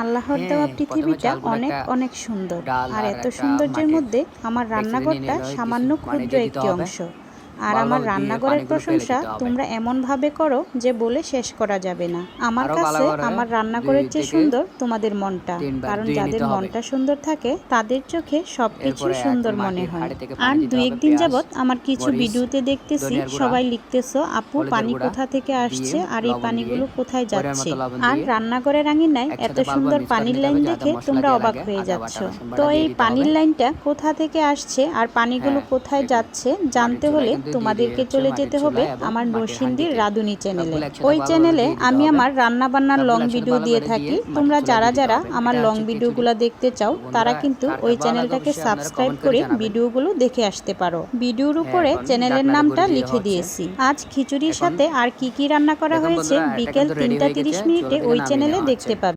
আল্লাহর দেওয়া হ্যাঁ, ১ম এ পৃথিবীটা চালগুলো অনেক একটা অনেক সুন্দর। ডাল আর আর এত একটা সৌন্দর্যের মাটির মধ্যে আমার ডেকচি দিয়ে নিয়ে রান্নাঘরটা নেওয়া কিছু সামান্য পানি ক্ষুদ্র দিয়ে দিতে একটি হবে। অংশ। আর আমার ভালোভাবে ধুয়ে রান্নাঘরের পানিগুলো ফেলে প্রশংসা দিতে হবে। তোমরা এমনভাবে করো যে বলে শেষ করা যাবে না। আমার আরো ভালো কাছে করে আমার ২ রান্নাঘরের চেয়ে থেকে সুন্দর তোমাদের মনটা। ৩ বার কারণ ধুয়ে যাদের নিতে হবে। মনটা সুন্দর থাকে তাদের চোখে সবকিছুই এরপরে এক সুন্দর মনে মাটির হয়। হাঁড়ি থেকে আর পানি দিতে দুই হবে। একদিন পেঁয়াজ, যাবৎ আমার কিছু মরিচ, ভিডিওতে দেখতেছি ধনিয়ার গুঁড়া, সবাই লিখতেছো আপু হলুদের পানি গুঁড়া কোথা থেকে দিয়ে আসছে আর এই লবণ দিয়ে পানিগুলো কোথায় পরিমাণ যাচ্ছে। মতো লবণ আর দিয়ে রান্নাঘরের আঙিনায় এত একসাথে ভালোভাবে সুন্দর মিক্স করে পানির নিতে লাইন হবে যাতে দেখে মসলা তোমরা দেওয়ার অবাক আগে হয়ে আদা যাচ্ছ। বাটা, রসুন তো বাটা দিয়ে এই দিতে হবে। পানির লাইনটা কোথা থেকে আসছে আর পানিগুলো হ্যাঁ, কোথায় দেখুন যাচ্ছে মাটির জানতে চুলায় হলে কিন্তু দিয়ে তোমাদেরকে হচ্ছে চলে মাটির যেতে হবে চুলায় এবং আমার মাটির নরসিংদীর হাঁড়িতে রাঁধুনি চ্যানেলে। সবগুলো একসাথে ওই ভালোভাবে চ্যানেলে দিয়ে দিতে আমি হবে। আমার রান্না বান্নার লং সবগুলো একসাথে ভিডিও দিয়ে ভালোভাবে দিয়ে থাকি। মাটির তোমরা চুলায় যারা দিয়ে দিতে যারা হবে। আমার এটা লং হচ্ছে খিচুড়ি। ভিডিওগুলো দেখতে চাও তো তারা বন্ধুরা কিন্তু কার ওই কার ভালো লাগে চ্যানেলটাকে অবশ্যই আপনারা সাবস্ক্রাইব কমেন্ট করে করে জানাবেন। ভিডিওগুলো দেখে আসতে পারো। ভিডিওর হ্যাঁ, উপরে এখন চ্যানেলের ঢাকনাটা নামটা করে দিয়ে লিখে হচ্ছে। দিয়েছি। আজ খিচুড়ির এখন সাথে আর কি কি রান্না করা দেখুন হয়েছে বন্ধুরা এটা বিকেল কিন্তু রেডি হয়ে গেছে। ৩টা ৩০ চুলা মিনিটে থেকে ওই নামিয়ে চ্যানেলে নেওয়া হচ্ছে। দেখতে পাবে।